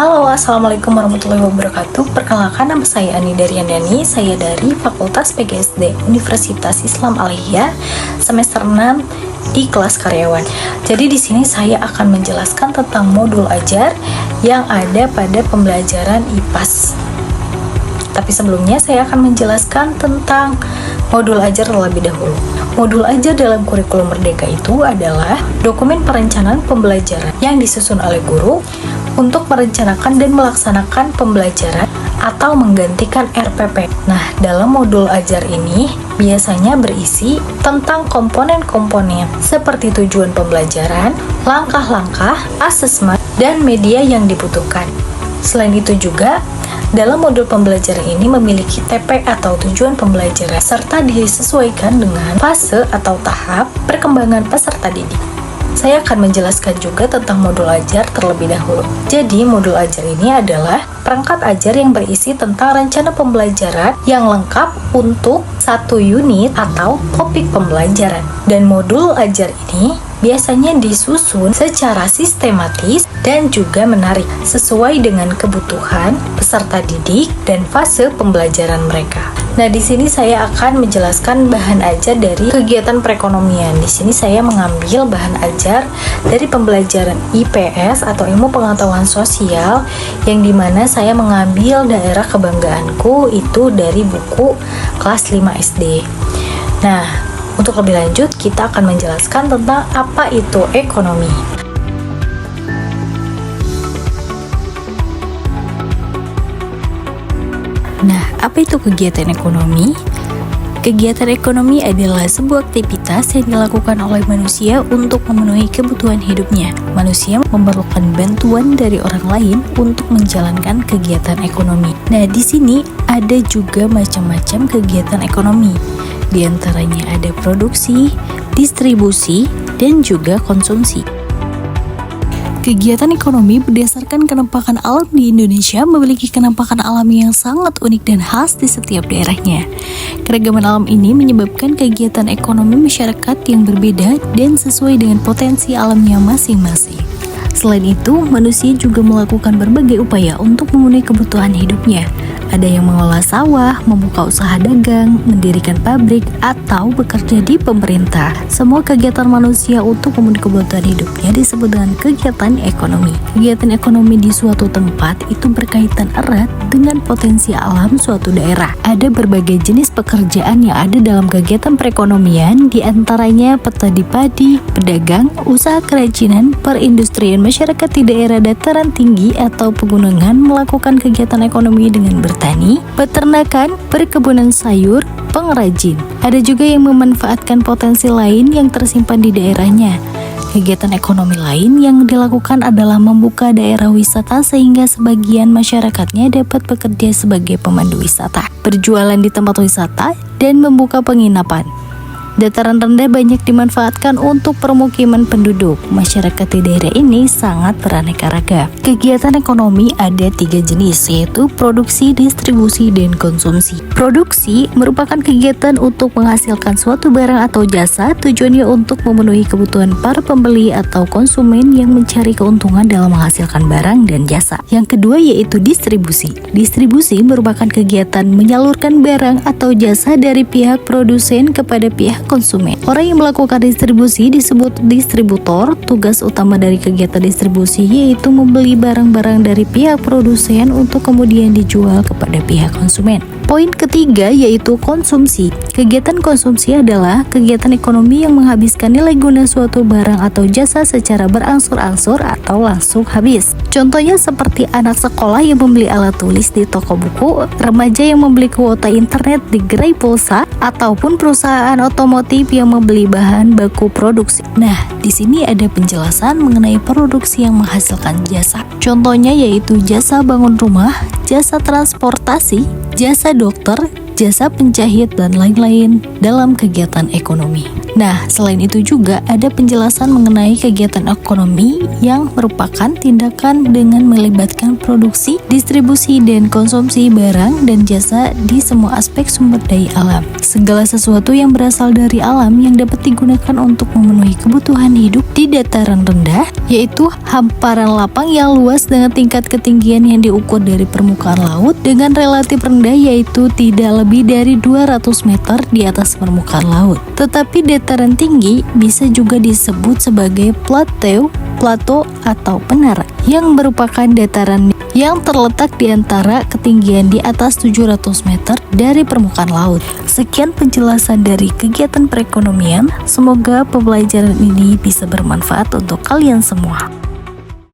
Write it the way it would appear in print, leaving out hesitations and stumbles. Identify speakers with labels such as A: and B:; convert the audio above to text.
A: Halo, assalamualaikum warahmatullahi wabarakatuh. Perkenalkan, nama saya Ani Daryandani. Saya dari Fakultas PGSD Universitas Islam Aliyah, semester 6 di kelas karyawan. Jadi di sini saya akan menjelaskan tentang modul ajar yang ada pada pembelajaran IPAS. Tapi sebelumnya saya akan menjelaskan tentang modul ajar terlebih dahulu. Modul ajar dalam kurikulum Merdeka itu adalah dokumen perencanaan pembelajaran yang disusun oleh guru untuk merencanakan dan melaksanakan pembelajaran atau menggantikan RPP. Nah, dalam modul ajar ini biasanya berisi tentang komponen-komponen seperti tujuan pembelajaran, langkah-langkah, asesmen, dan media yang dibutuhkan. Selain itu juga, dalam modul pembelajaran ini memiliki TP atau tujuan pembelajaran serta disesuaikan dengan fase atau tahap perkembangan peserta didik. Saya akan menjelaskan juga tentang modul ajar terlebih dahulu. Jadi, modul ajar ini adalah perangkat ajar yang berisi tentang rencana pembelajaran yang lengkap untuk satu unit atau topik pembelajaran. Dan modul ajar ini biasanya disusun secara sistematis dan juga menarik sesuai dengan kebutuhan peserta didik dan fase pembelajaran mereka. Nah, di sini saya akan menjelaskan bahan ajar dari kegiatan perekonomian. Di sini saya mengambil bahan ajar dari pembelajaran IPS atau ilmu pengetahuan sosial, yang dimana saya mengambil daerah kebanggaanku itu dari buku kelas 5 SD. Nah, untuk lebih lanjut kita akan menjelaskan tentang apa itu ekonomi. Nah, apa itu kegiatan ekonomi? Kegiatan ekonomi adalah sebuah aktivitas yang dilakukan oleh manusia untuk memenuhi kebutuhan hidupnya. Manusia memerlukan bantuan dari orang lain untuk menjalankan kegiatan ekonomi. Nah, di sini ada juga macam-macam kegiatan ekonomi. Di antaranya ada produksi, distribusi, dan juga konsumsi. Kegiatan ekonomi berdasarkan kenampakan alam di Indonesia memiliki kenampakan alami yang sangat unik dan khas di setiap daerahnya. Keragaman alam ini menyebabkan kegiatan ekonomi masyarakat yang berbeda dan sesuai dengan potensi alamnya masing-masing. Selain itu, manusia juga melakukan berbagai upaya untuk memenuhi kebutuhan hidupnya. Ada yang mengolah sawah, membuka usaha dagang, mendirikan pabrik, atau bekerja di pemerintah. Semua kegiatan manusia untuk memenuhi kebutuhan hidupnya disebut dengan kegiatan ekonomi. Kegiatan ekonomi di suatu tempat itu berkaitan erat dengan potensi alam suatu daerah. Ada berbagai jenis pekerjaan yang ada dalam kegiatan perekonomian, di antaranya petani padi, pedagang, usaha kerajinan, perindustrian masyarakat di daerah dataran tinggi atau pegunungan melakukan kegiatan ekonomi dengan bertani, peternakan, perkebunan sayur, pengrajin. Ada juga yang memanfaatkan potensi lain yang tersimpan di daerahnya. Kegiatan ekonomi lain yang dilakukan adalah membuka daerah wisata sehingga sebagian masyarakatnya dapat bekerja sebagai pemandu wisata, berjualan di tempat wisata, dan membuka penginapan. Dataran rendah banyak dimanfaatkan untuk permukiman penduduk. Masyarakat di daerah ini sangat beraneka ragam. Kegiatan ekonomi ada 3 jenis, yaitu produksi, distribusi, dan konsumsi. Produksi merupakan kegiatan untuk menghasilkan suatu barang atau jasa, tujuannya untuk memenuhi kebutuhan para pembeli atau konsumen yang mencari keuntungan dalam menghasilkan barang dan jasa. Yang kedua yaitu distribusi. Distribusi merupakan kegiatan menyalurkan barang atau jasa dari pihak produsen kepada pihak konsumen. Orang yang melakukan distribusi disebut distributor. Tugas utama dari kegiatan distribusi yaitu membeli barang-barang dari pihak produsen untuk kemudian dijual kepada pihak konsumen. Poin ketiga yaitu konsumsi. Kegiatan konsumsi adalah kegiatan ekonomi yang menghabiskan nilai guna suatu barang atau jasa secara berangsur-angsur atau langsung habis. Contohnya seperti anak sekolah yang membeli alat tulis di toko buku, remaja yang membeli kuota internet di gerai pulsa, ataupun perusahaan otomotif yang membeli bahan baku produksi. Nah, di sini ada penjelasan mengenai produksi yang menghasilkan jasa. Contohnya yaitu jasa bangun rumah, jasa transportasi, jasa dokter, jasa penjahit, dan lain-lain dalam kegiatan ekonomi. Nah, selain itu juga ada penjelasan mengenai kegiatan ekonomi yang merupakan tindakan dengan melibatkan produksi, distribusi, dan konsumsi barang dan jasa di semua aspek sumber daya alam. Segala sesuatu yang berasal dari alam yang dapat digunakan untuk memenuhi kebutuhan hidup di dataran rendah, yaitu hamparan lapang yang luas dengan tingkat ketinggian yang diukur dari permukaan laut dengan relatif rendah, yaitu tidak lebih dari 200 meter di atas permukaan laut. Tetapi dataran tinggi bisa juga disebut sebagai plateau atau penara, yang merupakan dataran yang terletak di antara ketinggian di atas 700 meter dari permukaan laut. Sekian penjelasan dari kegiatan perekonomian. Semoga pembelajaran ini bisa bermanfaat untuk kalian semua.